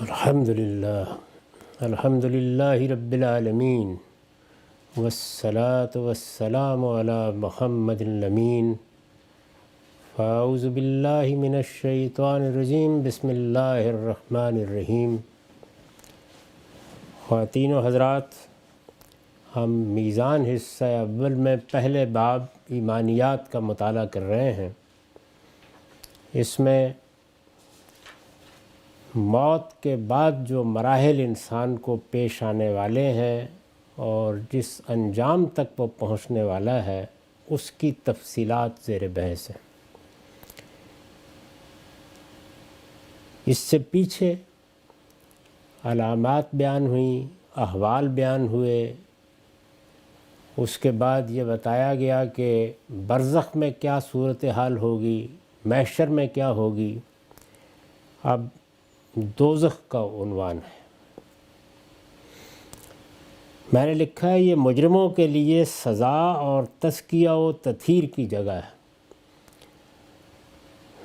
الحمد للہ رب العالمین والصلاة والسلام علی محمد الامین فاعوذ باللہ من الشیطان الرجیم بسم اللہ الرحمن الرحیم۔ خواتین و حضرات، ہم میزان حصہ اول میں پہلے باب ایمانیات کا مطالعہ کر رہے ہیں۔ اس میں موت کے بعد جو مراحل انسان کو پیش آنے والے ہیں اور جس انجام تک وہ پہنچنے والا ہے اس کی تفصیلات زیر بحث ہیں۔ اس سے پیچھے علامات بیان ہوئیں، احوال بیان ہوئے، اس کے بعد یہ بتایا گیا کہ برزخ میں کیا صورتحال ہوگی، محشر میں کیا ہوگی۔ اب دوزخ کا عنوان ہے۔ میں نے لکھا ہے یہ مجرموں کے لیے سزا اور تزکیہ و تطہیر کی جگہ ہے۔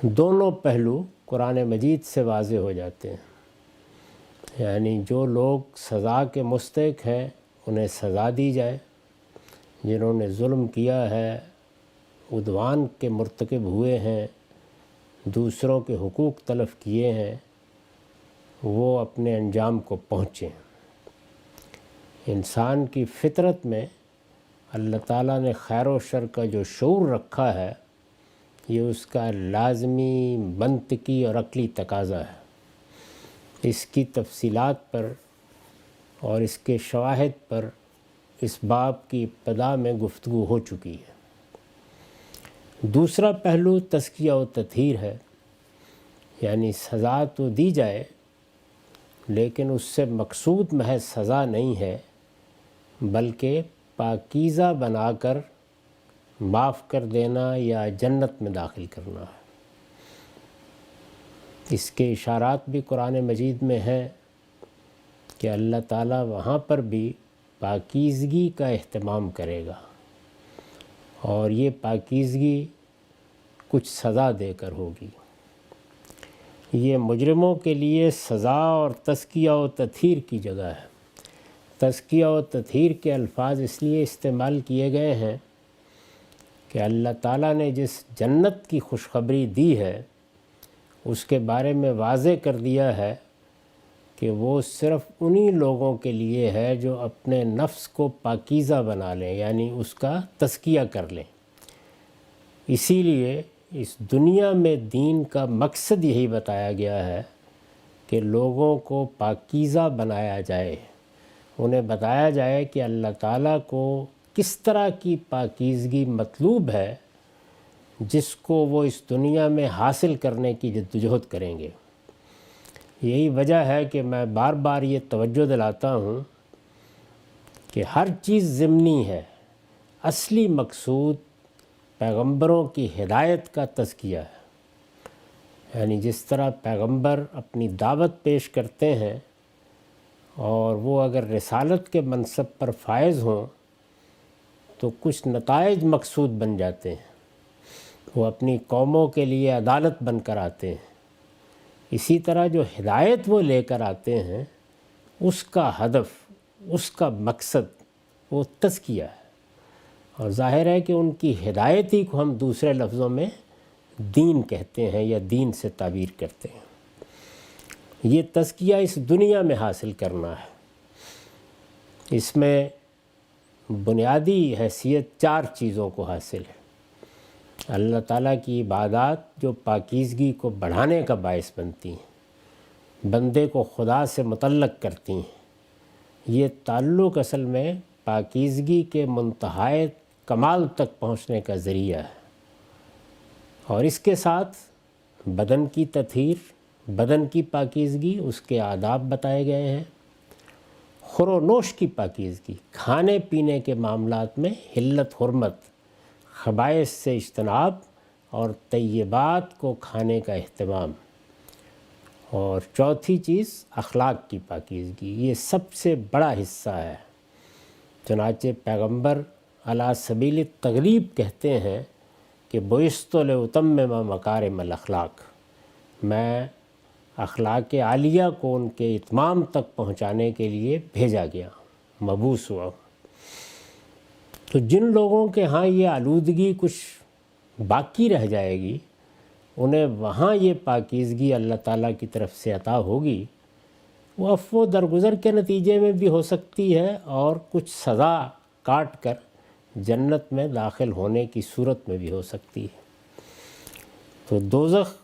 دونوں پہلو قرآن مجید سے واضح ہو جاتے ہیں، یعنی جو لوگ سزا کے مستحق ہیں انہیں سزا دی جائے، جنہوں نے ظلم کیا ہے، عدوان کے مرتکب ہوئے ہیں، دوسروں کے حقوق تلف کیے ہیں، وہ اپنے انجام کو پہنچیں۔ انسان کی فطرت میں اللہ تعالیٰ نے خیر و شر کا جو شعور رکھا ہے یہ اس کا لازمی، منطقی اور عقلی تقاضا ہے۔ اس کی تفصیلات پر اور اس کے شواہد پر اس باب کی ابتدا میں گفتگو ہو چکی ہے۔ دوسرا پہلو تزکیہ و تطہیر ہے، یعنی سزا تو دی جائے لیکن اس سے مقصود محض سزا نہیں ہے بلکہ پاکیزہ بنا کر معاف کر دینا یا جنت میں داخل کرنا ہے۔ اس کے اشارات بھی قرآن مجید میں ہیں کہ اللہ تعالیٰ وہاں پر بھی پاکیزگی کا اہتمام کرے گا، اور یہ پاکیزگی کچھ سزا دے کر ہوگی۔ یہ مجرموں کے لیے سزا اور تزکیہ و تطہیر کی جگہ ہے۔ تزکیہ و تطہیر کے الفاظ اس لیے استعمال کیے گئے ہیں کہ اللہ تعالیٰ نے جس جنت کی خوشخبری دی ہے اس کے بارے میں واضح کر دیا ہے کہ وہ صرف انہی لوگوں کے لیے ہے جو اپنے نفس کو پاکیزہ بنا لیں، یعنی اس کا تزکیہ کر لیں۔ اسی لیے اس دنیا میں دین کا مقصد یہی بتایا گیا ہے کہ لوگوں کو پاکیزہ بنایا جائے، انہیں بتایا جائے کہ اللہ تعالیٰ کو کس طرح کی پاکیزگی مطلوب ہے جس کو وہ اس دنیا میں حاصل کرنے کی جدوجہد کریں گے۔ یہی وجہ ہے کہ میں بار بار یہ توجہ دلاتا ہوں کہ ہر چیز ضمنی ہے، اصلی مقصود پیغمبروں کی ہدایت کا تزکیہ ہے۔ یعنی جس طرح پیغمبر اپنی دعوت پیش کرتے ہیں اور وہ اگر رسالت کے منصب پر فائز ہوں تو کچھ نتائج مقصود بن جاتے ہیں، وہ اپنی قوموں کے لیے عدالت بن کر آتے ہیں۔ اسی طرح جو ہدایت وہ لے کر آتے ہیں اس کا ہدف، اس کا مقصد وہ تزکیہ ہے، اور ظاہر ہے کہ ان کی ہدایت ہی کو ہم دوسرے لفظوں میں دین کہتے ہیں یا دین سے تعبیر کرتے ہیں۔ یہ تزکیہ اس دنیا میں حاصل کرنا ہے۔ اس میں بنیادی حیثیت چار چیزوں کو حاصل ہے۔ اللہ تعالیٰ کی عبادات جو پاکیزگی کو بڑھانے کا باعث بنتی ہیں، بندے کو خدا سے متعلق کرتی ہیں۔ یہ تعلق اصل میں پاکیزگی کے منتہائے کمال تک پہنچنے کا ذریعہ ہے، اور اس کے ساتھ بدن کی تطہیر، بدن کی پاکیزگی، اس کے آداب بتائے گئے ہیں۔ خور و نوش کی پاکیزگی، کھانے پینے کے معاملات میں حلت حرمت، خبائث سے اجتناب اور طیبات کو کھانے کا اہتمام۔ اور چوتھی چیز اخلاق کی پاکیزگی، یہ سب سے بڑا حصہ ہے۔ چنانچہ پیغمبر علی سبیل التغلیب کہتے ہیں کہ بعثت لاتمم مکارم الاخلاق، میں اخلاق عالیہ کو ان کے اتمام تک پہنچانے کے لیے بھیجا گیا، مبعوث ہوا۔ تو جن لوگوں کے ہاں یہ آلودگی کچھ باقی رہ جائے گی، انہیں وہاں یہ پاکیزگی اللہ تعالیٰ کی طرف سے عطا ہوگی، وہ عفو درگزر کے نتیجے میں بھی ہو سکتی ہے اور کچھ سزا کاٹ کر جنت میں داخل ہونے کی صورت میں بھی ہو سکتی ہے۔ تو دوزخ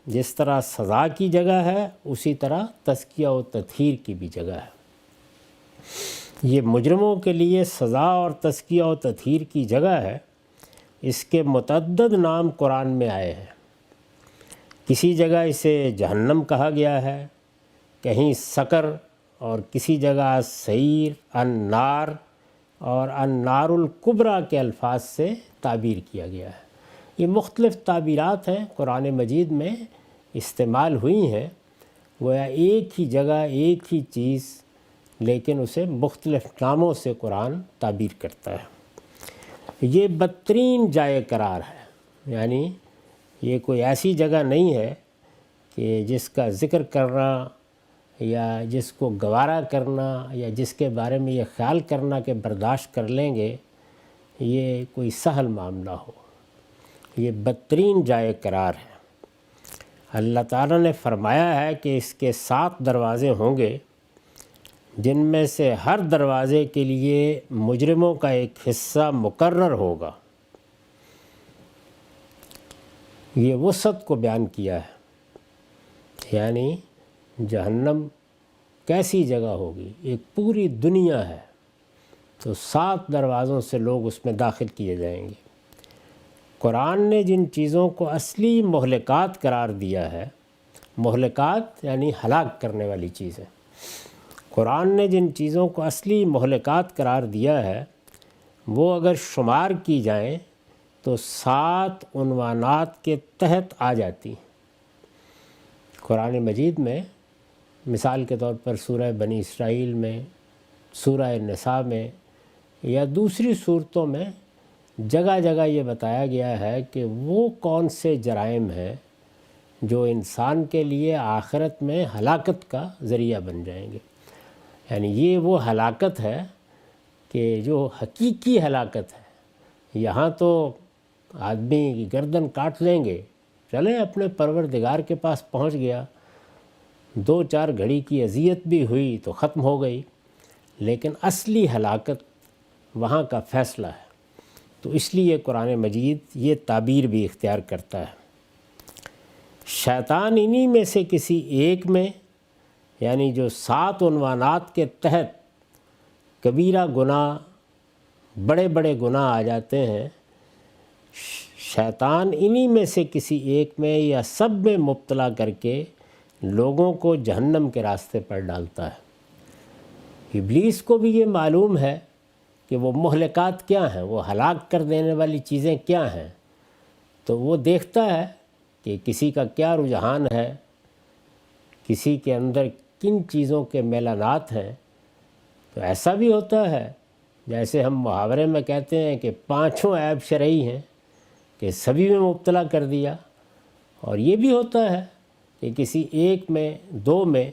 جس طرح سزا کی جگہ ہے، اسی طرح تزکیہ و تطہیر کی بھی جگہ ہے۔ یہ مجرموں کے لیے سزا اور تزکیہ و تطہیر کی جگہ ہے۔ اس کے متعدد نام قرآن میں آئے ہیں۔ کسی جگہ اسے جہنم کہا گیا ہے، کہیں سقر، اور کسی جگہ سعیر، النار اور النار الکبریٰ کے الفاظ سے تعبیر کیا گیا ہے۔ یہ مختلف تعبیرات ہیں قرآن مجید میں استعمال ہوئی ہیں، گویا ایک ہی جگہ ایک ہی چیز، لیکن اسے مختلف ناموں سے قرآن تعبیر کرتا ہے۔ یہ بدترین جائے قرار ہے، یعنی یہ کوئی ایسی جگہ نہیں ہے کہ جس کا ذکر کرنا یا جس کو گوارا کرنا یا جس کے بارے میں یہ خیال کرنا کہ برداشت کر لیں گے، یہ کوئی سہل معاملہ ہو۔ یہ بدترین جائے قرار ہے۔ اللہ تعالیٰ نے فرمایا ہے کہ اس کے 7 دروازے ہوں گے، جن میں سے ہر دروازے کے لیے مجرموں کا ایک حصہ مقرر ہوگا۔ یہ وسعت کو بیان کیا ہے، یعنی جہنم کیسی جگہ ہوگی، ایک پوری دنیا ہے، تو 7 دروازوں سے لوگ اس میں داخل کیے جائیں گے۔ قرآن نے جن چیزوں کو اصلی مہلکات قرار دیا ہے، مہلکات یعنی ہلاک کرنے والی چیزیں، قرآن نے جن چیزوں کو اصلی مہلکات قرار دیا ہے، وہ اگر شمار کی جائیں تو 7 عنوانات کے تحت آ جاتی ہیں۔ قرآن مجید میں مثال کے طور پر سورہ بنی اسرائیل میں، سورہ نساء میں یا دوسری صورتوں میں جگہ جگہ یہ بتایا گیا ہے کہ وہ کون سے جرائم ہیں جو انسان کے لیے آخرت میں ہلاکت کا ذریعہ بن جائیں گے۔ یعنی یہ وہ ہلاکت ہے کہ جو حقیقی ہلاکت ہے۔ یہاں تو آدمی کی گردن کاٹ لیں گے، چلیں اپنے پروردگار کے پاس پہنچ گیا، 2-4 گھڑی کی اذیت بھی ہوئی تو ختم ہو گئی، لیکن اصلی ہلاکت وہاں کا فیصلہ ہے۔ تو اس لیے قرآن مجید یہ تعبیر بھی اختیار کرتا ہے۔ شیطان انہی میں سے کسی ایک میں، یعنی جو 7 عنوانات کے تحت کبیرہ گناہ، بڑے بڑے گناہ آ جاتے ہیں، شیطان انہی میں سے کسی ایک میں یا سب میں مبتلا کر کے لوگوں کو جہنم کے راستے پر ڈالتا ہے۔ ابلیس کو بھی یہ معلوم ہے کہ وہ مہلکات کیا ہیں، وہ ہلاک کر دینے والی چیزیں کیا ہیں، تو وہ دیکھتا ہے کہ کسی کا کیا رجحان ہے، کسی کے اندر کن چیزوں کے میلانات ہیں۔ تو ایسا بھی ہوتا ہے جیسے ہم محاورے میں کہتے ہیں کہ 5 عیب شرعی ہیں کہ سبھی میں مبتلا کر دیا، اور یہ بھی ہوتا ہے کہ کسی ایک میں 2 میں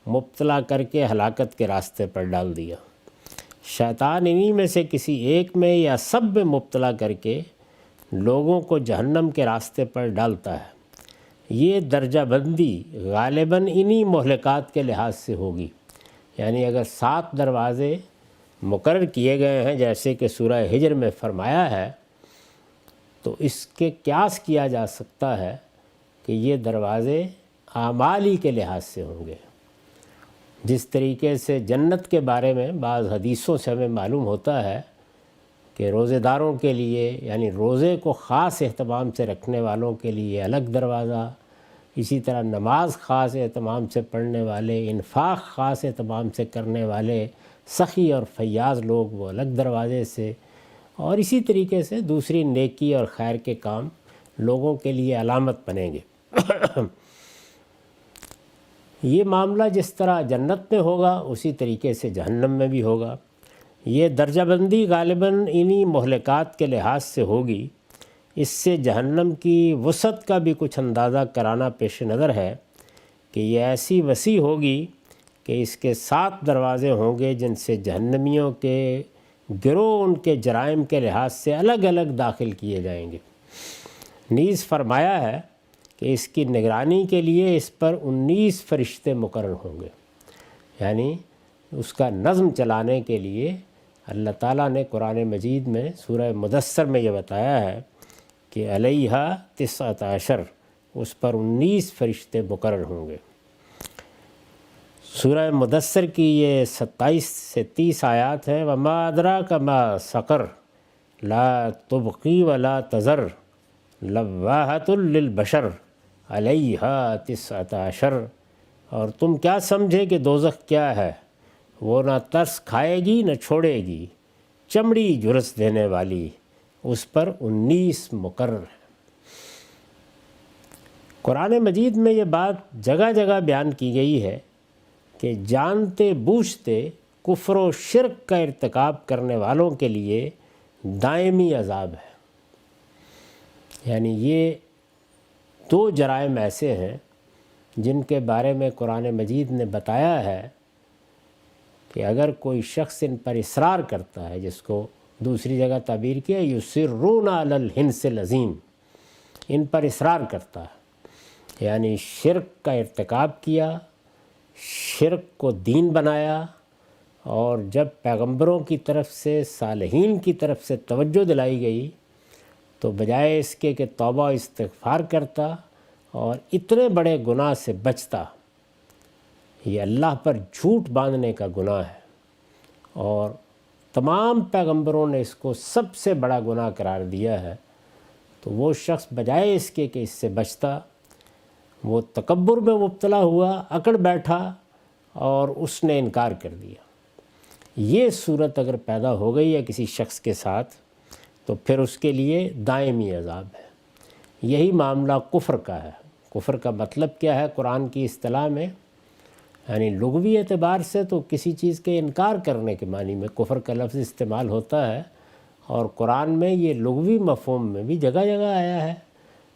مبتلا کر کے ہلاکت کے راستے پر ڈال دیا۔ شیطان انہی میں سے کسی ایک میں یا سب میں مبتلا کر کے لوگوں کو جہنم کے راستے پر ڈالتا ہے۔ یہ درجہ بندی غالباً انہی مہلکات کے لحاظ سے ہوگی، یعنی اگر 7 دروازے مقرر کیے گئے ہیں جیسے کہ سورہ ہجر میں فرمایا ہے، تو اس کے قیاس کیا جا سکتا ہے کہ یہ دروازے اعمالی کے لحاظ سے ہوں گے۔ جس طریقے سے جنت کے بارے میں بعض حدیثوں سے ہمیں معلوم ہوتا ہے کہ روزے داروں کے لیے، یعنی روزے کو خاص اہتمام سے رکھنے والوں کے لیے الگ دروازہ، اسی طرح نماز خاص اہتمام سے پڑھنے والے، انفاق خاص اہتمام سے کرنے والے، سخی اور فیاض لوگ وہ الگ دروازے سے، اور اسی طریقے سے دوسری نیکی اور خیر کے کام لوگوں کے لیے علامت بنیں گے۔ یہ معاملہ جس طرح جنت میں ہوگا اسی طریقے سے جہنم میں بھی ہوگا۔ یہ درجہ بندی غالباً انہی مہلکات کے لحاظ سے ہوگی۔ اس سے جہنم کی وسعت کا بھی کچھ اندازہ کرانا پیش نظر ہے کہ یہ ایسی وسیع ہوگی کہ اس کے 7 دروازے ہوں گے جن سے جہنمیوں کے گروہ ان کے جرائم کے لحاظ سے الگ الگ داخل کیے جائیں گے۔ نیز فرمایا ہے کہ اس کی نگرانی کے لیے اس پر 19 فرشتے مقرر ہوں گے، یعنی اس کا نظم چلانے کے لیے اللہ تعالیٰ نے قرآن مجید میں سورہ مدثر میں یہ بتایا ہے کہ علیہ 19 اس پر 19 فرشتے مقرر ہوں گے۔ سورہ مدثر کی یہ 27 سے 30 آیات ہیں۔ وما ادراک ما سقر لا تبقی ولا تذر لواحۃ للبشر علیہا 19، اور تم کیا سمجھے کہ دوزخ کیا ہے، وہ نہ ترس کھائے گی نہ چھوڑے گی، چمڑی جھرس دینے والی، اس پر 19 مقرر ہے۔ قرآن مجید میں یہ بات جگہ جگہ بیان کی گئی ہے کہ جانتے بوجھتے کفر و شرک کا ارتکاب کرنے والوں کے لیے دائمی عذاب ہے۔ یعنی یہ 2 جرائم ایسے ہیں جن کے بارے میں قرآن مجید نے بتایا ہے کہ اگر کوئی شخص ان پر اصرار کرتا ہے، جس کو دوسری جگہ تعبیر کیا یسرون علی الحنث العظیم، ان پر اصرار کرتا ہے، یعنی شرک کا ارتکاب کیا، شرک کو دین بنایا، اور جب پیغمبروں کی طرف سے صالحین کی طرف سے توجہ دلائی گئی تو بجائے اس کے کہ توبہ و استغفار کرتا اور اتنے بڑے گناہ سے بچتا، یہ اللہ پر جھوٹ باندھنے کا گناہ ہے، اور تمام پیغمبروں نے اس کو سب سے بڑا گناہ قرار دیا ہے، تو وہ شخص بجائے اس کے کہ اس سے بچتا، وہ تکبر میں مبتلا ہوا، اکڑ بیٹھا اور اس نے انکار کر دیا۔ یہ صورت اگر پیدا ہو گئی ہے کسی شخص کے ساتھ تو پھر اس کے لیے دائمی عذاب ہے۔ یہی معاملہ کفر کا ہے۔ کفر کا مطلب کیا ہے قرآن کی اصطلاح میں؟ یعنی لغوی اعتبار سے تو کسی چیز کے انکار کرنے کے معنی میں کفر کا لفظ استعمال ہوتا ہے، اور قرآن میں یہ لغوی مفہوم میں بھی جگہ جگہ آیا ہے،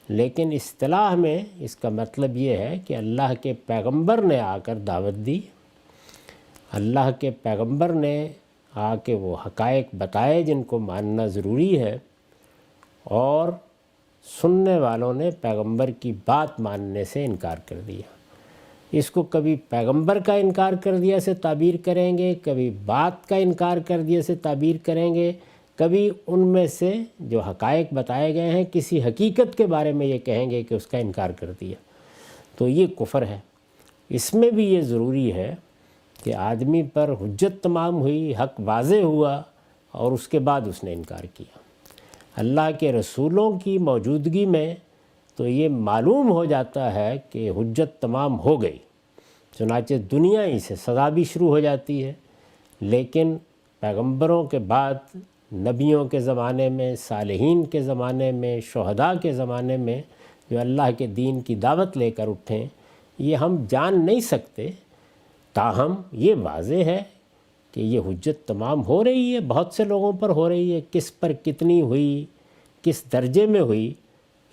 لیکن اصطلاح میں اس کا مطلب یہ ہے کہ اللہ کے پیغمبر نے آ کر دعوت دی، اللہ کے پیغمبر نے آ کے وہ حقائق بتائے جن کو ماننا ضروری ہے، اور سننے والوں نے پیغمبر کی بات ماننے سے انکار کر دیا۔ اس کو کبھی پیغمبر کا انکار کر دیا سے تعبیر کریں گے، کبھی بات کا انکار کر دیا سے تعبیر کریں گے، کبھی ان میں سے جو حقائق بتائے گئے ہیں کسی حقیقت کے بارے میں یہ کہیں گے کہ اس کا انکار کر دیا، تو یہ کفر ہے۔ اس میں بھی یہ ضروری ہے کہ آدمی پر حجت تمام ہوئی، حق واضح ہوا، اور اس کے بعد اس نے انکار کیا۔ اللہ کے رسولوں کی موجودگی میں تو یہ معلوم ہو جاتا ہے کہ حجت تمام ہو گئی، چنانچہ دنیا ہی سے سزا بھی شروع ہو جاتی ہے، لیکن پیغمبروں کے بعد نبیوں کے زمانے میں، صالحین کے زمانے میں، شہداء کے زمانے میں جو اللہ کے دین کی دعوت لے کر اٹھیں، یہ ہم جان نہیں سکتے، تاہم یہ واضح ہے کہ یہ حجت تمام ہو رہی ہے، بہت سے لوگوں پر ہو رہی ہے۔ کس پر کتنی ہوئی، کس درجے میں ہوئی،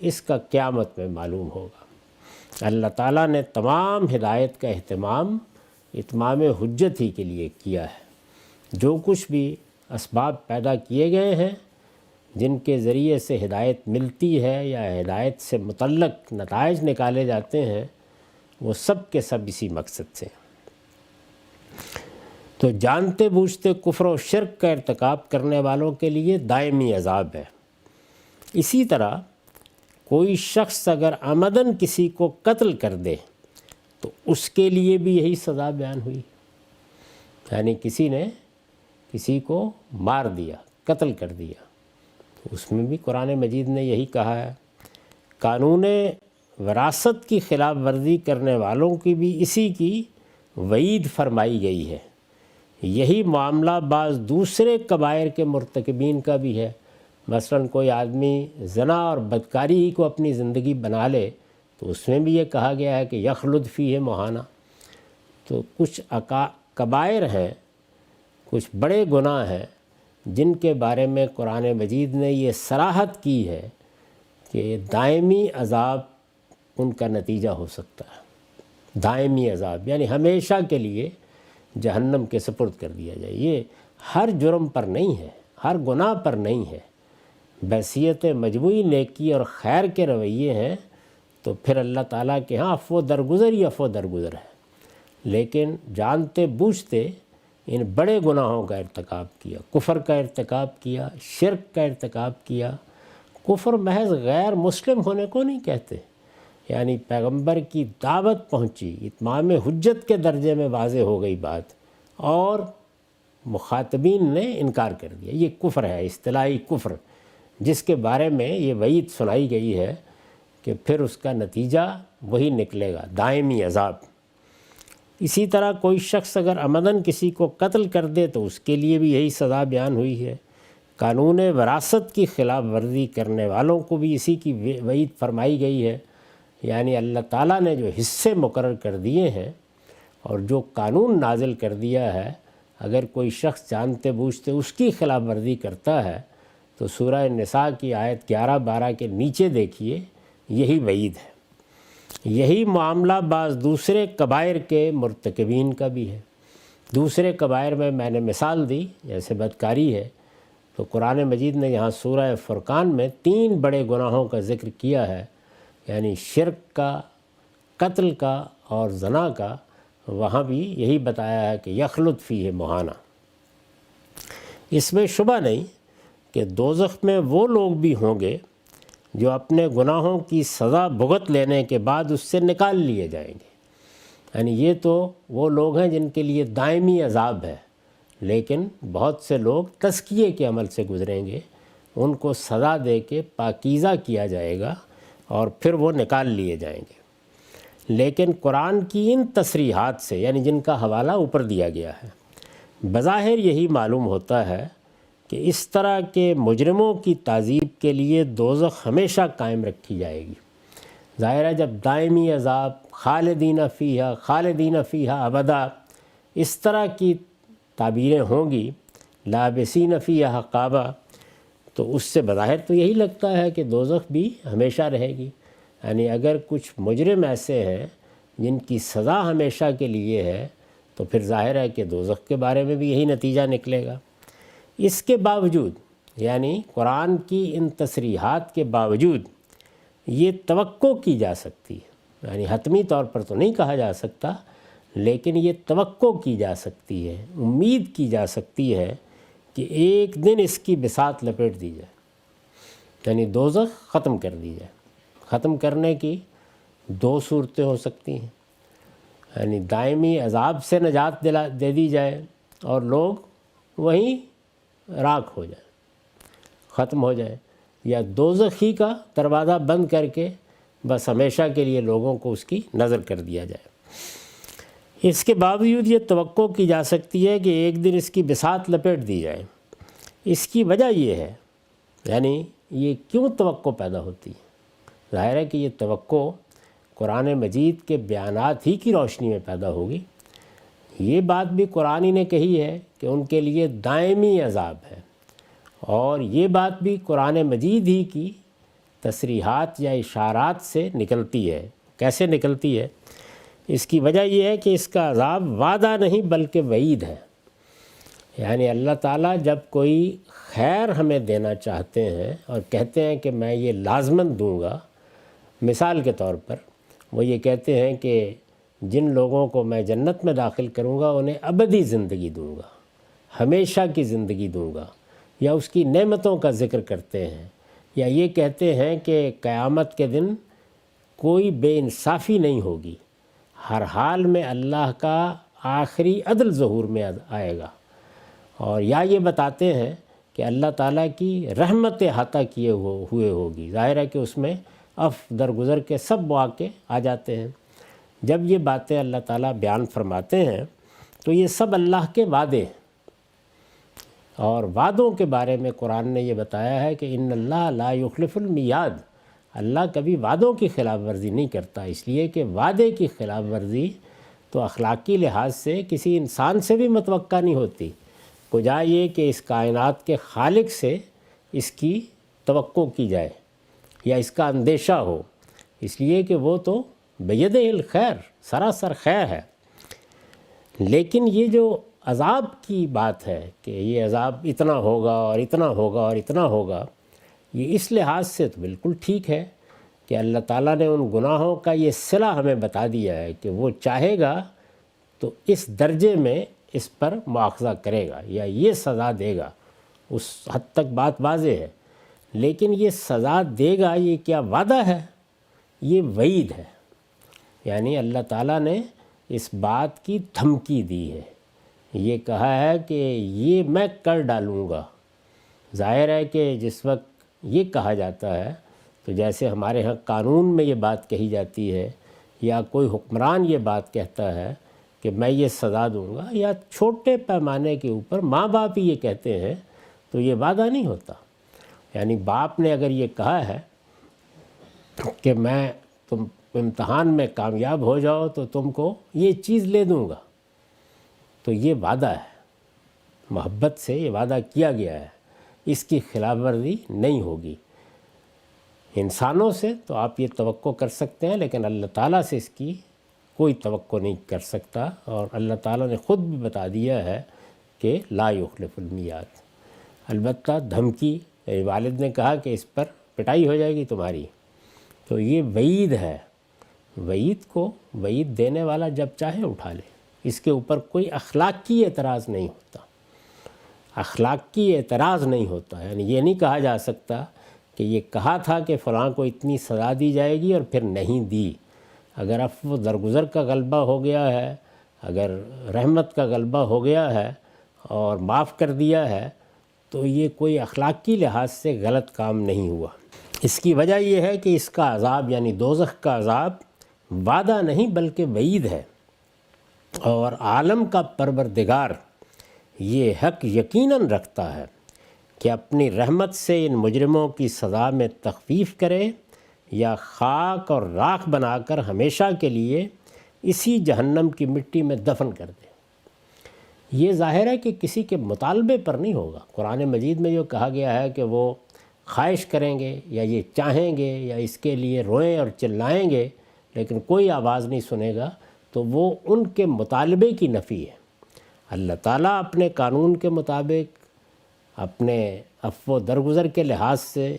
اس کا قیامت میں معلوم ہوگا۔ اللہ تعالیٰ نے تمام ہدایت کا اہتمام اتمام حجت ہی کے لیے کیا ہے۔ جو کچھ بھی اسباب پیدا کیے گئے ہیں جن کے ذریعے سے ہدایت ملتی ہے یا ہدایت سے متعلق نتائج نکالے جاتے ہیں، وہ سب کے سب اسی مقصد سے ہیں۔ تو جانتے بوجھتے کفر و شرک کا ارتکاب کرنے والوں کے لیے دائمی عذاب ہے۔ اسی طرح کوئی شخص اگر عمدن کسی کو قتل کر دے تو اس کے لیے بھی یہی سزا بیان ہوئی، یعنی کسی نے کسی کو مار دیا، قتل کر دیا، تو اس میں بھی قرآن مجید نے یہی کہا ہے۔ قانون وراثت کی خلاف ورزی کرنے والوں کی بھی اسی کی وعید فرمائی گئی ہے۔ یہی معاملہ بعض دوسرے کبائر کے مرتکبین کا بھی ہے۔ مثلا کوئی آدمی زنا اور بدکاری ہی کو اپنی زندگی بنا لے تو اس میں بھی یہ کہا گیا ہے کہ یخلد فیہ مہانا۔ تو کچھ کبائر ہیں، کچھ بڑے گناہ ہیں جن کے بارے میں قرآن مجید نے یہ صراحت کی ہے کہ دائمی عذاب ان کا نتیجہ ہو سکتا ہے۔ دائمی عذاب یعنی ہمیشہ کے لیے جہنم کے سپرد کر دیا جائے۔ یہ ہر جرم پر نہیں ہے، ہر گناہ پر نہیں ہے، بحیثیت مجموعی نیکی اور خیر کے رویے ہیں تو پھر اللہ تعالیٰ کے ہاں عفو درگزر ہی عفو درگزر ہے۔ لیکن جانتے بوجھتے ان بڑے گناہوں کا ارتکاب کیا، کفر کا ارتکاب کیا، شرک کا ارتکاب کیا۔ کفر محض غیر مسلم ہونے کو نہیں کہتے، یعنی پیغمبر کی دعوت پہنچی، اتمام حجت کے درجے میں واضح ہو گئی بات اور مخاطبین نے انکار کر دیا، یہ کفر ہے، اصطلاحی کفر، جس کے بارے میں یہ وعید سنائی گئی ہے کہ پھر اس کا نتیجہ وہی نکلے گا، دائمی عذاب۔ اسی طرح کوئی شخص اگر عمداً کسی کو قتل کر دے تو اس کے لیے بھی یہی سزا بیان ہوئی ہے۔ قانون وراثت کی خلاف ورزی کرنے والوں کو بھی اسی کی وعید فرمائی گئی ہے، یعنی اللہ تعالیٰ نے جو حصے مقرر کر دیے ہیں اور جو قانون نازل کر دیا ہے، اگر کوئی شخص جانتے بوجھتے اس کی خلاف ورزی کرتا ہے تو سورہ نساء کی آیت 11-12 کے نیچے دیکھیے، یہی وعید ہے۔ یہی معاملہ بعض دوسرے کبائر کے مرتکبین کا بھی ہے۔ دوسرے کبائر میں نے مثال دی، جیسے بدکاری ہے، تو قرآن مجید نے یہاں سورہ فرقان میں 3 بڑے گناہوں کا ذکر کیا ہے، یعنی شرک کا، قتل کا اور زنا کا۔ وہاں بھی یہی بتایا ہے کہ یخلد فیہ مہانہ۔ اس میں شبہ نہیں کہ دوزخ میں وہ لوگ بھی ہوں گے جو اپنے گناہوں کی سزا بھگت لینے کے بعد اس سے نکال لیے جائیں گے، یعنی یہ تو وہ لوگ ہیں جن کے لیے دائمی عذاب ہے، لیکن بہت سے لوگ تزکیے کے عمل سے گزریں گے، ان کو سزا دے کے پاکیزہ کیا جائے گا اور پھر وہ نکال لیے جائیں گے۔ لیکن قرآن کی ان تصریحات سے، یعنی جن کا حوالہ اوپر دیا گیا ہے، بظاہر یہی معلوم ہوتا ہے کہ اس طرح کے مجرموں کی تعذیب کے لیے دوزخ ہمیشہ قائم رکھی جائے گی۔ ظاہر ہے جب دائمی عذاب، خالدین فیہا ابدا، اس طرح کی تعبیریں ہوں گی، لابسین فیہا احقابا، تو اس سے بظاہر تو یہی لگتا ہے کہ دوزخ بھی ہمیشہ رہے گی۔ یعنی اگر کچھ مجرم ایسے ہیں جن کی سزا ہمیشہ کے لیے ہے تو پھر ظاہر ہے کہ دوزخ کے بارے میں بھی یہی نتیجہ نکلے گا۔ اس کے باوجود، یعنی قرآن کی ان تصریحات کے باوجود، یہ توقع کی جا سکتی ہے، یعنی حتمی طور پر تو نہیں کہا جا سکتا، لیکن یہ توقع کی جا سکتی ہے، امید کی جا سکتی ہے کہ ایک دن اس کی بساط لپیٹ دی جائے، یعنی دوزخ ختم کر دی جائے۔ ختم کرنے کی 2 صورتیں ہو سکتی ہیں، یعنی دائمی عذاب سے نجات دے دی جائے اور لوگ وہیں راکھ ہو جائیں، ختم ہو جائیں، یا دوزخ ہی کا دروازہ بند کر کے بس ہمیشہ کے لیے لوگوں کو اس کی نظر کر دیا جائے۔ اس کے باوجود یہ توقع کی جا سکتی ہے کہ ایک دن اس کی بساط لپیٹ دی جائے۔ اس کی وجہ یہ ہے، یعنی یہ کیوں توقع پیدا ہوتی ہے؟ ظاہر ہے کہ یہ توقع قرآن مجید کے بیانات ہی کی روشنی میں پیدا ہوگی۔ یہ بات بھی قرآن ہی نے کہی ہے کہ ان کے لیے دائمی عذاب ہے، اور یہ بات بھی قرآن مجید ہی کی تصریحات یا اشارات سے نکلتی ہے۔ کیسے نکلتی ہے؟ اس کی وجہ یہ ہے کہ اس کا عذاب وعدہ نہیں بلکہ وعید ہے، یعنی اللہ تعالیٰ جب کوئی خیر ہمیں دینا چاہتے ہیں اور کہتے ہیں کہ میں یہ لازماً دوں گا، مثال کے طور پر وہ یہ کہتے ہیں کہ جن لوگوں کو میں جنت میں داخل کروں گا انہیں ابدی زندگی دوں گا، ہمیشہ کی زندگی دوں گا، یا اس کی نعمتوں کا ذکر کرتے ہیں، یا یہ کہتے ہیں کہ قیامت کے دن کوئی بے انصافی نہیں ہوگی، ہر حال میں اللہ کا آخری عدل ظہور میں آئے گا، اور یا یہ بتاتے ہیں کہ اللہ تعالیٰ کی رحمت احاطہ کیے ہوئے ہوگی۔ ظاہر ہے کہ اس میں درگزر کے سب واقع آ جاتے ہیں۔ جب یہ باتیں اللہ تعالیٰ بیان فرماتے ہیں تو یہ سب اللہ کے وعدے ہیں، اور وعدوں کے بارے میں قرآن نے یہ بتایا ہے کہ ان اللہ لا یخلف المیعاد، اللہ کبھی وعدوں کی خلاف ورزی نہیں کرتا، اس لیے کہ وعدے کی خلاف ورزی تو اخلاقی لحاظ سے کسی انسان سے بھی متوقع نہیں ہوتی، کجا یہ کہ اس کائنات کے خالق سے اس کی توقع کی جائے یا اس کا اندیشہ ہو، اس لیے کہ وہ تو بیدہ الخیر، سراسر خیر ہے۔ لیکن یہ جو عذاب کی بات ہے کہ یہ عذاب اتنا ہوگا اور اتنا ہوگا اور اتنا ہوگا، یہ اس لحاظ سے تو بالکل ٹھیک ہے کہ اللہ تعالیٰ نے ان گناہوں کا یہ صلہ ہمیں بتا دیا ہے کہ وہ چاہے گا تو اس درجے میں اس پر مواخذہ کرے گا یا یہ سزا دے گا، اس حد تک بات واضح ہے۔ لیکن یہ سزا دے گا یہ کیا وعدہ ہے؟ یہ وعید ہے۔ یعنی اللہ تعالیٰ نے اس بات کی دھمکی دی ہے، یہ کہا ہے کہ یہ میں کر ڈالوں گا۔ ظاہر ہے کہ جس وقت یہ کہا جاتا ہے تو جیسے ہمارے ہاں قانون میں یہ بات کہی جاتی ہے یا کوئی حکمران یہ بات کہتا ہے کہ میں یہ سزا دوں گا، یا چھوٹے پیمانے کے اوپر ماں باپ ہی یہ کہتے ہیں، تو یہ وعدہ نہیں ہوتا۔ یعنی باپ نے اگر یہ کہا ہے کہ میں تم امتحان میں کامیاب ہو جاؤ تو تم کو یہ چیز لے دوں گا، تو یہ وعدہ ہے، محبت سے یہ وعدہ کیا گیا ہے، اس کی خلاف ورزی نہیں ہوگی۔ انسانوں سے تو آپ یہ توقع کر سکتے ہیں، لیکن اللہ تعالیٰ سے اس کی کوئی توقع نہیں کر سکتا، اور اللہ تعالیٰ نے خود بھی بتا دیا ہے کہ لا یخلف المیعاد۔ البتہ دھمکی، والد نے کہا کہ اس پر پٹائی ہو جائے گی تمہاری، تو یہ وعید ہے۔ وعید کو وعید دینے والا جب چاہے اٹھا لے، اس کے اوپر کوئی اخلاقی اعتراض نہیں ہوتا، اخلاقی اعتراض نہیں ہوتا۔ یعنی یہ نہیں کہا جا سکتا کہ یہ کہا تھا کہ فلاں کو اتنی سزا دی جائے گی اور پھر نہیں دی۔ اگر عفو درگزر کا غلبہ ہو گیا ہے، اگر رحمت کا غلبہ ہو گیا ہے اور معاف کر دیا ہے، تو یہ کوئی اخلاقی لحاظ سے غلط کام نہیں ہوا۔ اس کی وجہ یہ ہے کہ اس کا عذاب یعنی دوزخ کا عذاب وعدہ نہیں بلکہ وعید ہے، اور عالم کا پروردگار یہ حق یقیناً رکھتا ہے کہ اپنی رحمت سے ان مجرموں کی سزا میں تخفیف کرے یا خاک اور راکھ بنا کر ہمیشہ کے لیے اسی جہنم کی مٹی میں دفن کر دے۔ یہ ظاہر ہے کہ کسی کے مطالبے پر نہیں ہوگا۔ قرآن مجید میں جو کہا گیا ہے کہ وہ خواہش کریں گے یا یہ چاہیں گے یا اس کے لیے روئیں اور چلائیں گے لیکن کوئی آواز نہیں سنے گا، تو وہ ان کے مطالبے کی نفی ہے۔ اللہ تعالیٰ اپنے قانون کے مطابق، اپنے عفو و درگزر کے لحاظ سے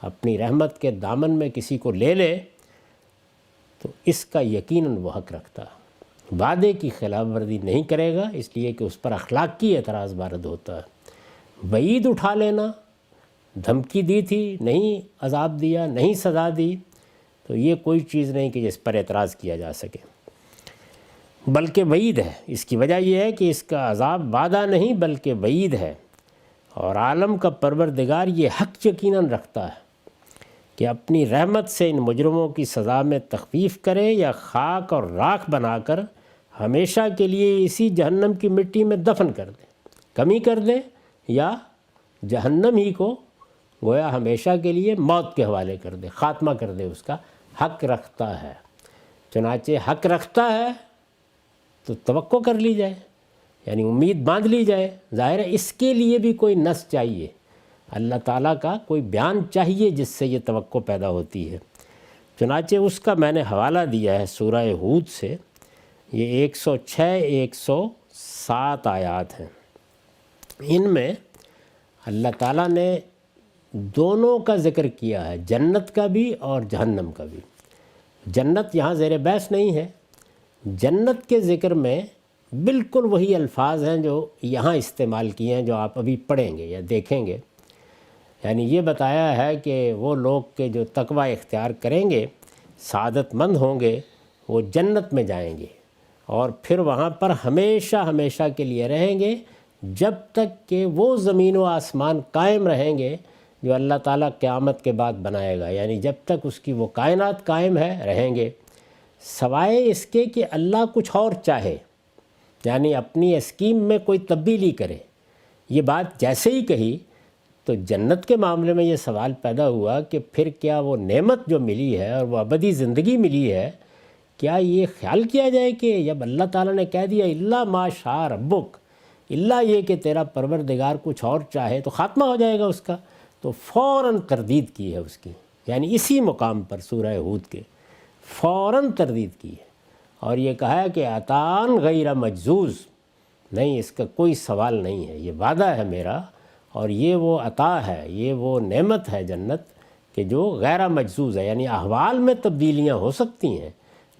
اپنی رحمت کے دامن میں کسی کو لے لے تو اس کا یقیناً وہ حق رکھتا ہے، وعدے کی خلاف ورزی نہیں کرے گا، اس لیے کہ اس پر اخلاقی اعتراض وارد ہوتا ہے۔ وعید اٹھا لینا، دھمکی دی تھی، نہیں عذاب دیا، نہیں سزا دی، تو یہ کوئی چیز نہیں کہ جس پر اعتراض کیا جا سکے، بلکہ وعید ہے۔ اس کی وجہ یہ ہے کہ اس کا عذاب وعدہ نہیں بلکہ وعید ہے، اور عالم کا پروردگار یہ حق یقیناً رکھتا ہے کہ اپنی رحمت سے ان مجرموں کی سزا میں تخفیف کرے یا خاک اور راکھ بنا کر ہمیشہ کے لیے اسی جہنم کی مٹی میں دفن کر دے، کمی کر دے یا جہنم ہی کو گویا ہمیشہ کے لیے موت کے حوالے کر دے، خاتمہ کر دے، اس کا حق رکھتا ہے۔ چنانچہ حق رکھتا ہے تو توقع کر لی جائے، یعنی امید باندھ لی جائے۔ ظاہر ہے اس کے لیے بھی کوئی نص چاہیے، اللہ تعالیٰ کا کوئی بیان چاہیے جس سے یہ توقع پیدا ہوتی ہے۔ چنانچہ اس کا میں نے حوالہ دیا ہے سورہ ہود سے، یہ 106 107 آیات ہیں۔ ان میں اللہ تعالیٰ نے دونوں کا ذکر کیا ہے، جنت کا بھی اور جہنم کا بھی۔ جنت یہاں زیر بحث نہیں ہے، جنت کے ذکر میں بالکل وہی الفاظ ہیں جو یہاں استعمال کیے ہیں، جو آپ ابھی پڑھیں گے یا دیکھیں گے۔ یعنی یہ بتایا ہے کہ وہ لوگ کہ جو تقوی اختیار کریں گے، سعادت مند ہوں گے، وہ جنت میں جائیں گے اور پھر وہاں پر ہمیشہ ہمیشہ کے لیے رہیں گے، جب تک کہ وہ زمین و آسمان قائم رہیں گے جو اللہ تعالیٰ قیامت کے بعد بنائے گا۔ یعنی جب تک اس کی وہ کائنات قائم ہے رہیں گے، سوائے اس کے کہ اللہ کچھ اور چاہے، یعنی اپنی اسکیم میں کوئی تبدیلی کرے۔ یہ بات جیسے ہی کہی تو جنت کے معاملے میں یہ سوال پیدا ہوا کہ پھر کیا وہ نعمت جو ملی ہے اور وہ ابدی زندگی ملی ہے، کیا یہ خیال کیا جائے کہ جب اللہ تعالیٰ نے کہہ دیا الا ما شاء ربک، اللہ یہ کہ تیرا پروردگار کچھ اور چاہے تو خاتمہ ہو جائے گا اس کا، تو فوراً تردید کی ہے اس کی۔ یعنی اسی مقام پر سورہ ہود کے فوراً تردید کی ہے اور یہ کہا ہے کہ عطان غیر مجزوز، نہیں اس کا کوئی سوال نہیں ہے، یہ وعدہ ہے میرا اور یہ وہ عطا ہے، یہ وہ نعمت ہے جنت کہ جو غیر مجزوز ہے، یعنی احوال میں تبدیلیاں ہو سکتی ہیں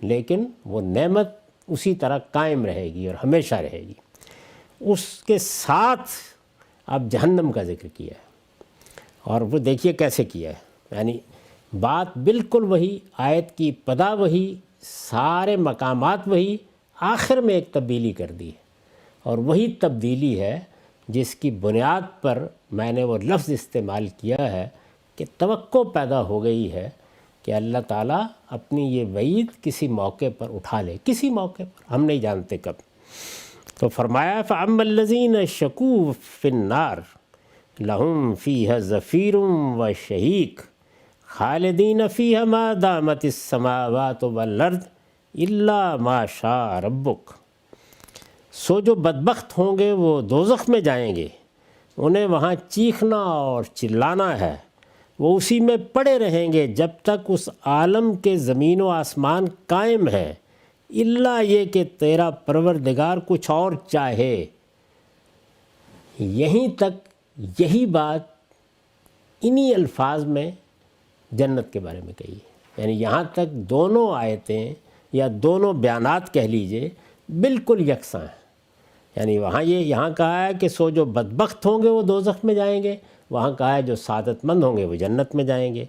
لیکن وہ نعمت اسی طرح قائم رہے گی اور ہمیشہ رہے گی۔ اس کے ساتھ اب جہنم کا ذکر کیا ہے اور وہ دیکھیے کیسے کیا ہے، یعنی بات بالکل وہی، آیت کی ابتدا وہی، سارے مقامات وہی، آخر میں ایک تبدیلی کر دی ہے اور وہی تبدیلی ہے جس کی بنیاد پر میں نے وہ لفظ استعمال کیا ہے کہ توقع پیدا ہو گئی ہے کہ اللہ تعالیٰ اپنی یہ وعید کسی موقع پر اٹھا لے، کسی موقع پر، ہم نہیں جانتے کب۔ تو فرمایا فَأَمَّا الَّذِينَ شَكُوا فِي النَّارِ لَهُمْ فِيهَا زَفِيرٌ وَشَهِيقٌ خَالِدِينَ فِيهَا مَا دَامَتِ السَّمَاوَاتُ وَالْأَرْضُ إِلَّا مَا شَاءَ رَبُّكَ، سو جو بدبخت ہوں گے وہ دوزخ میں جائیں گے، انہیں وہاں چیخنا اور چلانا ہے، وہ اسی میں پڑے رہیں گے جب تک اس عالم کے زمین و آسمان قائم ہے، الا یہ کہ تیرا پروردگار کچھ اور چاہے۔ یہیں تک یہی بات انہی الفاظ میں جنت کے بارے میں کہی ہے، یعنی یہاں تک دونوں آیتیں یا دونوں بیانات کہہ لیجئے بالکل یکساں ہیں، یعنی وہاں یہاں کہا ہے کہ سو جو بدبخت ہوں گے وہ دوزخ میں جائیں گے، وہاں کہا ہے جو سعادت مند ہوں گے وہ جنت میں جائیں گے،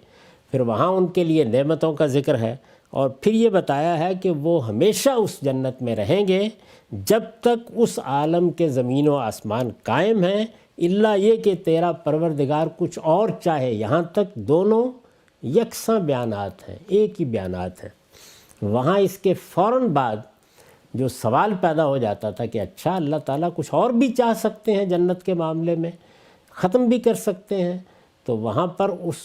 پھر وہاں ان کے لیے نعمتوں کا ذکر ہے اور پھر یہ بتایا ہے کہ وہ ہمیشہ اس جنت میں رہیں گے جب تک اس عالم کے زمین و آسمان قائم ہیں، الا یہ کہ تیرا پروردگار کچھ اور چاہے۔ یہاں تک دونوں یکساں بیانات ہیں، ایک ہی بیانات ہیں۔ وہاں اس کے فوراً بعد جو سوال پیدا ہو جاتا تھا کہ اچھا اللہ تعالیٰ کچھ اور بھی چاہ سکتے ہیں جنت کے معاملے میں، ختم بھی کر سکتے ہیں، تو وہاں پر اس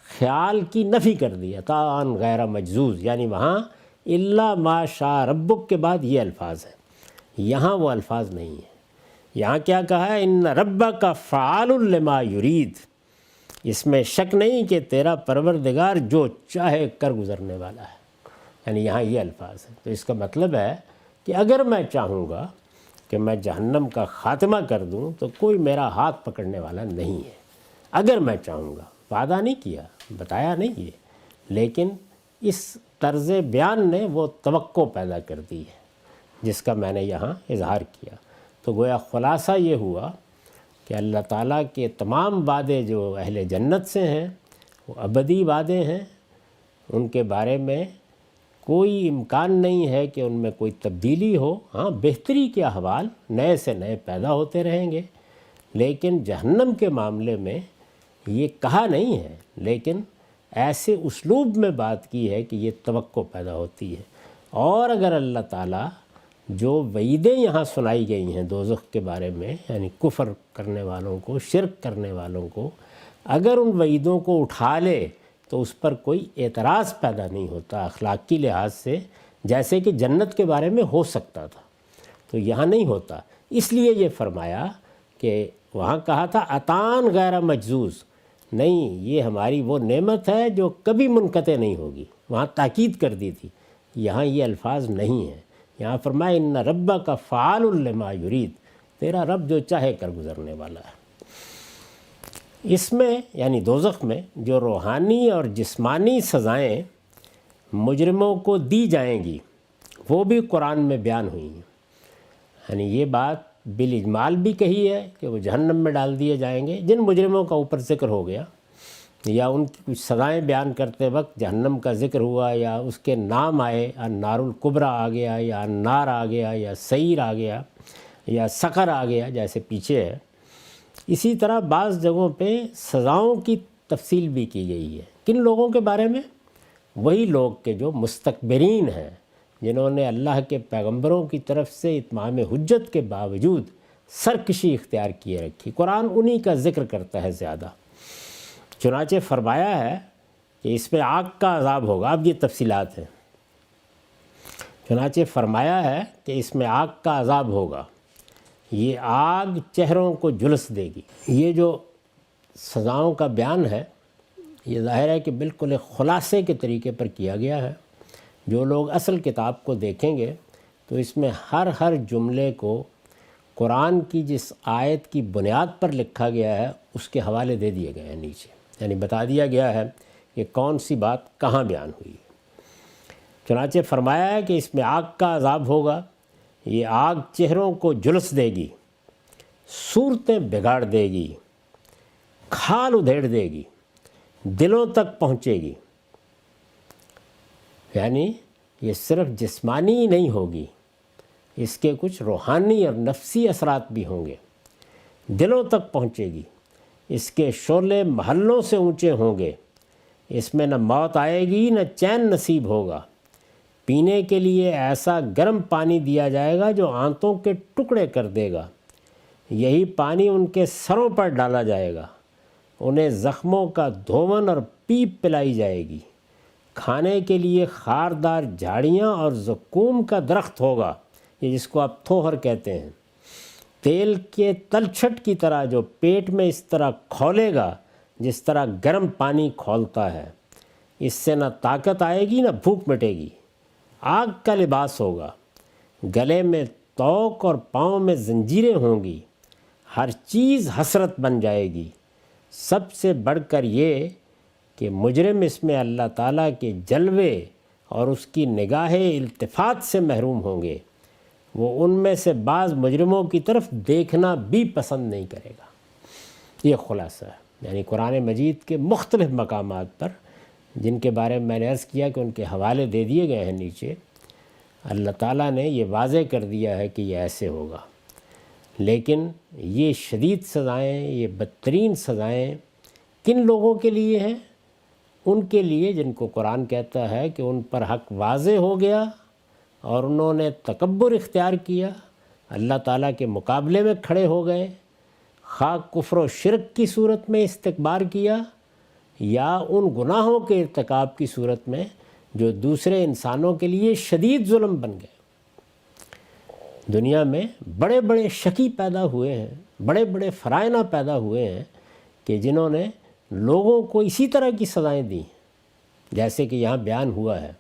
خیال کی نفی کر دی، عطاءً غیر مجزوز، یعنی وہاں الا ما شاء ربک کے بعد یہ الفاظ ہیں، یہاں وہ الفاظ نہیں ہیں۔ یہاں کیا کہا ہے، ان ربک فعال لما یرید، اس میں شک نہیں کہ تیرا پروردگار جو چاہے کر گزرنے والا ہے، یعنی یہاں یہ الفاظ ہیں۔ تو اس کا مطلب ہے کہ اگر میں چاہوں گا کہ میں جہنم کا خاتمہ کر دوں تو کوئی میرا ہاتھ پکڑنے والا نہیں ہے، اگر میں چاہوں گا، وعدہ نہیں کیا، بتایا نہیں یہ، لیکن اس طرز بیان نے وہ توقع پیدا کر دی ہے جس کا میں نے یہاں اظہار کیا۔ تو گویا خلاصہ یہ ہوا کہ اللہ تعالیٰ کے تمام وعدے جو اہل جنت سے ہیں وہ ابدی وعدے ہیں، ان کے بارے میں کوئی امکان نہیں ہے کہ ان میں کوئی تبدیلی ہو۔ ہاں بہتری کے احوال نئے سے نئے پیدا ہوتے رہیں گے، لیکن جہنم کے معاملے میں یہ کہا نہیں ہے، لیکن ایسے اسلوب میں بات کی ہے کہ یہ توقع پیدا ہوتی ہے۔ اور اگر اللہ تعالیٰ جو وعیدیں یہاں سنائی گئی ہیں دوزخ کے بارے میں، یعنی کفر کرنے والوں کو، شرک کرنے والوں کو، اگر ان وعیدوں کو اٹھا لے تو اس پر کوئی اعتراض پیدا نہیں ہوتا اخلاقی لحاظ سے، جیسے کہ جنت کے بارے میں ہو سکتا تھا، تو یہاں نہیں ہوتا۔ اس لیے یہ فرمایا کہ وہاں کہا تھا عطاءً غیر مجزوز، نہیں یہ ہماری وہ نعمت ہے جو کبھی منقطع نہیں ہوگی، وہاں تاکید کر دی تھی، یہاں یہ الفاظ نہیں ہیں۔ یہاں فرمایا ان ربک فعال لما یرید، تیرا رب جو چاہے کر گزرنے والا ہے۔ اس میں یعنی دوزخ میں جو روحانی اور جسمانی سزائیں مجرموں کو دی جائیں گی وہ بھی قرآن میں بیان ہوئی ہیں، یعنی یہ بات بالاجمال بھی کہی ہے کہ وہ جہنم میں ڈال دیے جائیں گے، جن مجرموں کا اوپر ذکر ہو گیا یا ان کی کچھ سزائیں بیان کرتے وقت جہنم کا ذکر ہوا یا اس کے نام آئے، النار الکبریٰ آ گیا یا النار آ گیا یا سعیر آ گیا یا سقر آ گیا جیسے پیچھے ہے، اسی طرح بعض جگہوں پہ سزاؤں کی تفصیل بھی کی گئی ہے۔ کن لوگوں کے بارے میں؟ وہی لوگ کہ جو مستکبرین ہیں، جنہوں نے اللہ کے پیغمبروں کی طرف سے اتمام حجت کے باوجود سرکشی اختیار کیے رکھی۔ قرآن انہی کا ذکر کرتا ہے زیادہ، چنانچہ فرمایا ہے کہ اس میں آگ کا عذاب ہوگا، اب یہ تفصیلات ہیں، چنانچہ فرمایا ہے کہ اس میں آگ کا عذاب ہوگا، یہ آگ چہروں کو جھلس دے گی۔ یہ جو سزاؤں کا بیان ہے یہ ظاہر ہے کہ بالکل ایک خلاصے کے طریقے پر کیا گیا ہے، جو لوگ اصل کتاب کو دیکھیں گے تو اس میں ہر جملے کو قرآن کی جس آیت کی بنیاد پر لکھا گیا ہے اس کے حوالے دے دیے گئے ہیں نیچے، یعنی بتا دیا گیا ہے کہ کون سی بات کہاں بیان ہوئی۔ چنانچہ فرمایا ہے کہ اس میں آگ کا عذاب ہوگا، یہ آگ چہروں کو جلس دے گی، صورتیں بگاڑ دے گی، کھال ادھیڑ دے گی، دلوں تک پہنچے گی، یعنی یہ صرف جسمانی ہی نہیں ہوگی، اس کے کچھ روحانی اور نفسی اثرات بھی ہوں گے، دلوں تک پہنچے گی، اس کے شعلے محلوں سے اونچے ہوں گے، اس میں نہ موت آئے گی نہ چین نصیب ہوگا، پینے کے لیے ایسا گرم پانی دیا جائے گا جو آنتوں کے ٹکڑے کر دے گا، یہی پانی ان کے سروں پر ڈالا جائے گا، انہیں زخموں کا دھون اور پیپ پلائی جائے گی، کھانے کے لیے خاردار جھاڑیاں اور زقوم کا درخت ہوگا، یہ جس کو آپ تھوہر کہتے ہیں، تیل کے تلچھٹ کی طرح جو پیٹ میں اس طرح کھولے گا جس طرح گرم پانی کھولتا ہے، اس سے نہ طاقت آئے گی نہ بھوک مٹے گی، آگ کا لباس ہوگا، گلے میں توق اور پاؤں میں زنجیریں ہوں گی، ہر چیز حسرت بن جائے گی، سب سے بڑھ کر یہ کہ مجرم اس میں اللہ تعالیٰ کے جلوے اور اس کی نگاہ التفات سے محروم ہوں گے، وہ ان میں سے بعض مجرموں کی طرف دیکھنا بھی پسند نہیں کرے گا۔ یہ خلاصہ ہے، یعنی قرآن مجید کے مختلف مقامات پر جن کے بارے میں نے عرض کیا کہ ان کے حوالے دے دیے گئے ہیں نیچے، اللہ تعالیٰ نے یہ واضح کر دیا ہے کہ یہ ایسے ہوگا، لیکن یہ شدید سزائیں، یہ بدترین سزائیں کن لوگوں کے لیے ہیں؟ ان کے لیے جن کو قرآن کہتا ہے کہ ان پر حق واضح ہو گیا اور انہوں نے تکبر اختیار کیا، اللہ تعالیٰ کے مقابلے میں کھڑے ہو گئے، خواہ کفر و شرک کی صورت میں استکبار کیا یا ان گناہوں کے ارتکاب کی صورت میں جو دوسرے انسانوں کے لیے شدید ظلم بن گئے۔ دنیا میں بڑے بڑے شقی پیدا ہوئے ہیں، بڑے بڑے فرائض پیدا ہوئے ہیں کہ جنہوں نے لوگوں کو اسی طرح کی سزائیں دیں جیسے کہ یہاں بیان ہوا ہے،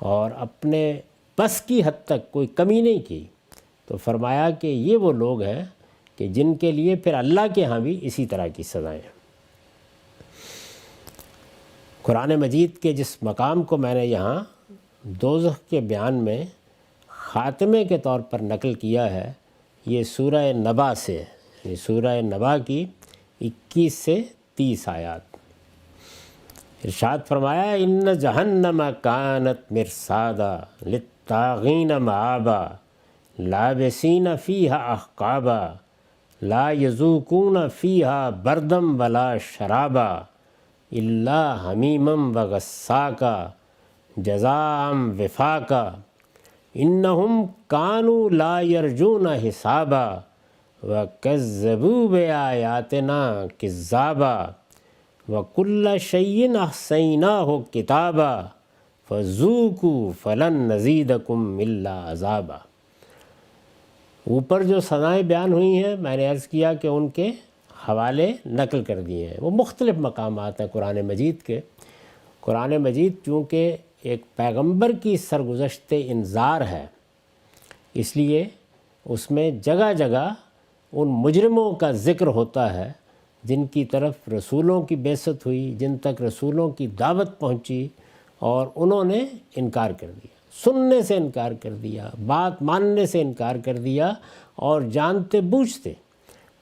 اور اپنے بس کی حد تک کوئی کمی نہیں کی، تو فرمایا کہ یہ وہ لوگ ہیں کہ جن کے لیے پھر اللہ کے ہاں بھی اسی طرح کی سزائیں ہیں۔ قرآن مجید کے جس مقام کو میں نے یہاں دوزخ کے بیان میں خاتمے کے طور پر نقل کیا ہے، یہ سورہ نبا سے، یہ سورہ نبا کی 21 سے 30 آیات۔ ارشاد فرمایا ان جہنم کانت مرصادا للطاغین مآبا لابسین فیہا احقابا لا یذوقون فیہا بردم ولا شرابا الا حمیما وغساقا جزاء وفاقا انہم کانوا لا یرجون حسابا وکذبوا بآیاتنا کذابا وَكُلَّ شَيْءٍ أَحْصَيْنَاهُ كِتَابًا فَذُوقُوا فَلَن نَّزِيدَكُمْ إِلَّا عَذَابًا۔ اوپر جو سزائیں بیان ہوئی ہیں میں نے عرض کیا کہ ان کے حوالے نقل کر دیے ہیں، وہ مختلف مقامات ہیں قرآن مجید کے۔ قرآن مجید چونکہ ایک پیغمبر کی سرگزشت انذار ہے، اس لیے اس میں جگہ جگہ ان مجرموں کا ذکر ہوتا ہے جن کی طرف رسولوں کی بعثت ہوئی، جن تک رسولوں کی دعوت پہنچی اور انہوں نے انکار کر دیا، سننے سے انکار کر دیا، بات ماننے سے انکار کر دیا، اور جانتے بوجھتے،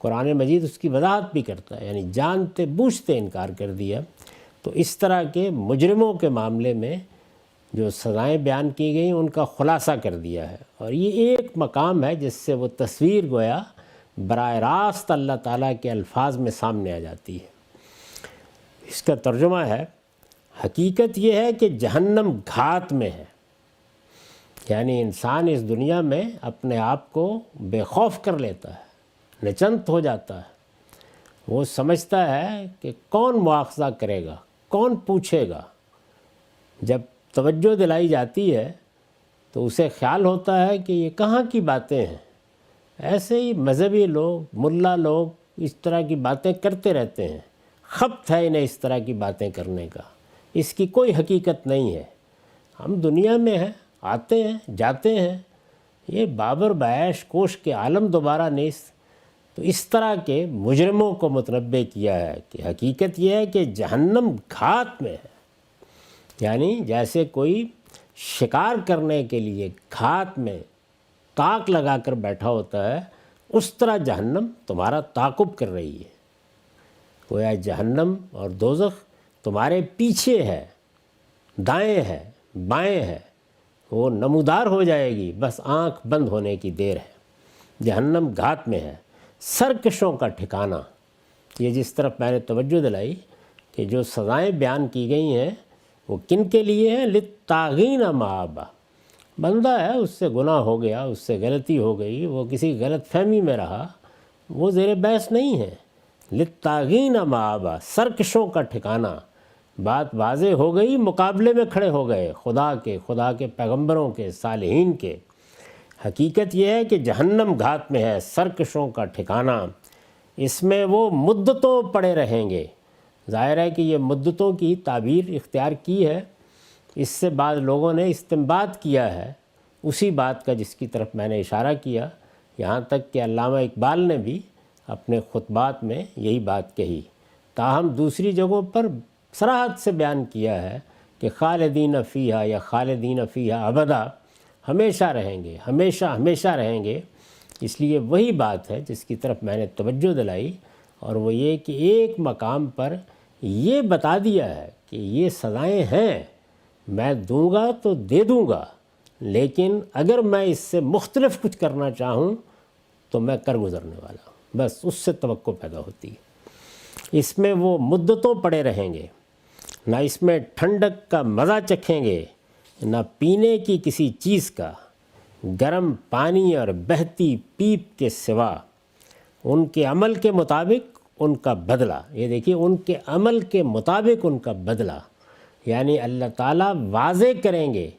قرآن مجید اس کی وضاحت بھی کرتا ہے، یعنی جانتے بوجھتے انکار کر دیا۔ تو اس طرح کے مجرموں کے معاملے میں جو سزائیں بیان کی گئیں ان کا خلاصہ کر دیا ہے، اور یہ ایک مقام ہے جس سے وہ تصویر گویا براہ راست اللہ تعالیٰ کے الفاظ میں سامنے آ جاتی ہے۔ اس کا ترجمہ ہے، حقیقت یہ ہے کہ جہنم گھات میں ہے، یعنی انسان اس دنیا میں اپنے آپ کو بے خوف کر لیتا ہے، نچنت ہو جاتا ہے، وہ سمجھتا ہے کہ کون مواخذہ کرے گا، کون پوچھے گا۔ جب توجہ دلائی جاتی ہے تو اسے خیال ہوتا ہے کہ یہ کہاں کی باتیں ہیں، ایسے ہی مذہبی لوگ، ملا لوگ اس طرح کی باتیں کرتے رہتے ہیں، خبت ہے انہیں اس طرح کی باتیں کرنے کا، اس کی کوئی حقیقت نہیں ہے۔ ہم دنیا میں ہیں، آتے ہیں جاتے ہیں، یہ بابر بعیش کوش کے عالم دوبارہ نیست۔ تو اس طرح کے مجرموں کو متنبع کیا ہے کہ حقیقت یہ ہے کہ جہنم گھات میں ہے، یعنی جیسے کوئی شکار کرنے کے لیے گھات میں تاک لگا کر بیٹھا ہوتا ہے، اس طرح جہنم تمہارا تعاقب کر رہی ہے۔ گویا جہنم اور دوزخ تمہارے پیچھے ہے، دائیں ہے، بائیں ہے، وہ نمودار ہو جائے گی، بس آنکھ بند ہونے کی دیر ہے۔ جہنم گھات میں ہے، سرکشوں کا ٹھکانہ۔ یہ جس طرف میں نے توجہ دلائی کہ جو سزائیں بیان کی گئی ہیں وہ کن کے لیے ہیں؟ للطاغین مآبا۔ بندہ ہے، اس سے گناہ ہو گیا، اس سے غلطی ہو گئی، وہ کسی غلط فہمی میں رہا، وہ زیر بحث نہیں ہے۔ للطاغین مآبا، سرکشوں کا ٹھکانہ۔ بات واضح ہو گئی، مقابلے میں کھڑے ہو گئے خدا کے پیغمبروں کے، صالحین کے۔ حقیقت یہ ہے کہ جہنم گھات میں ہے، سرکشوں کا ٹھکانہ، اس میں وہ مدتوں پڑے رہیں گے۔ ظاہر ہے کہ یہ مدتوں کی تعبیر اختیار کی ہے، اس سے بعض لوگوں نے استنباط کیا ہے اسی بات کا جس کی طرف میں نے اشارہ کیا، یہاں تک کہ علامہ اقبال نے بھی اپنے خطبات میں یہی بات کہی۔ تاہم دوسری جگہوں پر صراحت سے بیان کیا ہے کہ خالدین فیہا یا خالدین فیہا ابدا، ہمیشہ رہیں گے، ہمیشہ ہمیشہ رہیں گے۔ اس لیے وہی بات ہے جس کی طرف میں نے توجہ دلائی، اور وہ یہ کہ ایک مقام پر یہ بتا دیا ہے کہ یہ سزائیں ہیں، میں دوں گا تو دے دوں گا، لیکن اگر میں اس سے مختلف کچھ کرنا چاہوں تو میں کر گزرنے والا ہوں۔ بس اس سے توقع پیدا ہوتی ہے۔ اس میں وہ مدتوں پڑے رہیں گے، نہ اس میں ٹھنڈک کا مزہ چکھیں گے، نہ پینے کی کسی چیز کا، گرم پانی اور بہتی پیپ کے سوا، ان کے عمل کے مطابق ان کا بدلہ۔ یہ دیکھیے، ان کے عمل کے مطابق ان کا بدلہ، یعنی اللہ تعالیٰ واضح کریں گے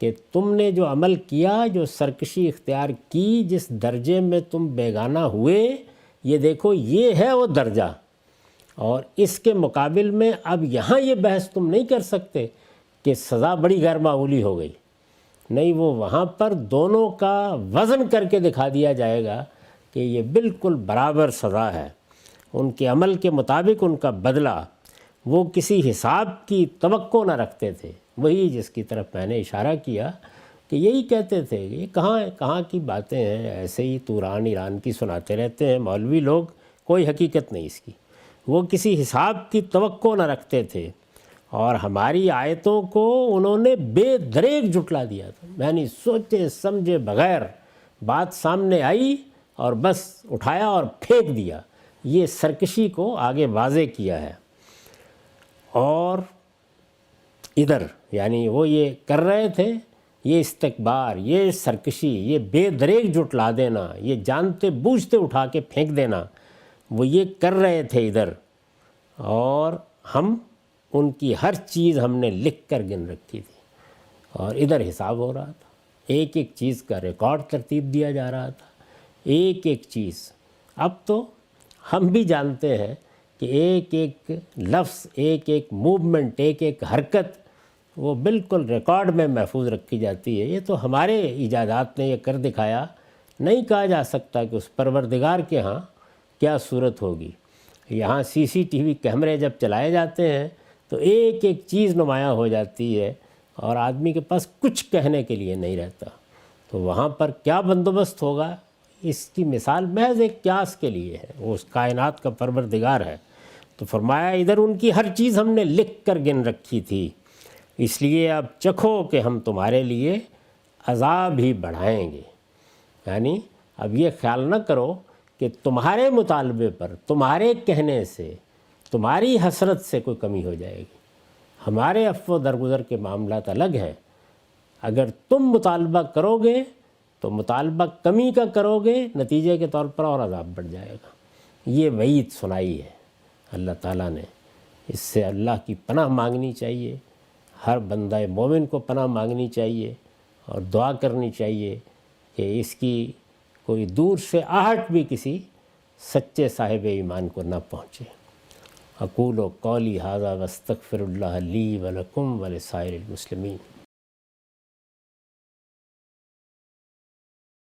کہ تم نے جو عمل کیا، جو سرکشی اختیار کی، جس درجے میں تم بیگانہ ہوئے، یہ دیکھو یہ ہے وہ درجہ، اور اس کے مقابل میں اب یہاں یہ بحث تم نہیں کر سکتے کہ سزا بڑی غیر معمولی ہو گئی، نہیں، وہ وہاں پر دونوں کا وزن کر کے دکھا دیا جائے گا کہ یہ بالکل برابر سزا ہے، ان کے عمل کے مطابق ان کا بدلہ۔ وہ کسی حساب کی توقع نہ رکھتے تھے، وہی جس کی طرف میں نے اشارہ کیا کہ یہی کہتے تھے کہ یہ کہاں کی باتیں ہیں، ایسے ہی توران ایران کی سناتے رہتے ہیں مولوی لوگ، کوئی حقیقت نہیں اس کی۔ وہ کسی حساب کی توقع نہ رکھتے تھے، اور ہماری آیتوں کو انہوں نے بے دریغ جھٹلا دیا تھا، یعنی سوچے سمجھے بغیر بات سامنے آئی اور بس اٹھایا اور پھینک دیا۔ یہ سرکشی کو آگے واضح کیا ہے۔ اور ادھر یعنی وہ یہ کر رہے تھے، یہ استکبار، یہ سرکشی، یہ بے دریغ جھٹلا دینا، یہ جانتے بوجھتے اٹھا کے پھینک دینا، وہ یہ کر رہے تھے ادھر، اور ہم ان کی ہر چیز ہم نے لکھ کر گن رکھی تھی، اور ادھر حساب ہو رہا تھا، ایک ایک چیز کا ریکارڈ ترتیب دیا جا رہا تھا، ایک ایک چیز۔ اب تو ہم بھی جانتے ہیں کہ ایک ایک لفظ، ایک ایک موومنٹ، ایک ایک حرکت وہ بالکل ریکارڈ میں محفوظ رکھی جاتی ہے۔ یہ تو ہمارے ایجادات نے یہ کر دکھایا، نہیں کہا جا سکتا کہ اس پروردگار کے ہاں کیا صورت ہوگی۔ یہاں سی سی ٹی وی کیمرے جب چلائے جاتے ہیں تو ایک ایک چیز نمایاں ہو جاتی ہے، اور آدمی کے پاس کچھ کہنے کے لیے نہیں رہتا، تو وہاں پر کیا بندوبست ہوگا، اس کی مثال محض ایک قیاس کے لیے ہے، وہ اس کائنات کا پروردگار ہے۔ تو فرمایا ادھر ان کی ہر چیز ہم نے لکھ کر گن رکھی تھی، اس لیے اب چکھو کہ ہم تمہارے لیے عذاب ہی بڑھائیں گے۔ یعنی اب یہ خیال نہ کرو کہ تمہارے مطالبے پر، تمہارے کہنے سے، تمہاری حسرت سے کوئی کمی ہو جائے گی۔ ہمارے عفو درگزر کے معاملات الگ ہیں، اگر تم مطالبہ کرو گے تو مطالبہ کمی کا کرو گے، نتیجے کے طور پر اور عذاب بڑھ جائے گا۔ یہ وعید سنائی ہے اللہ تعالیٰ نے، اس سے اللہ کی پناہ مانگنی چاہیے، ہر بندہ مومن کو پناہ مانگنی چاہیے، اور دعا کرنی چاہیے کہ اس کی کوئی دور سے آہٹ بھی کسی سچے صاحب ایمان کو نہ پہنچے۔ اقول قولی ھذا واستغفر اللہ لی ولکم ولسائر المسلمین۔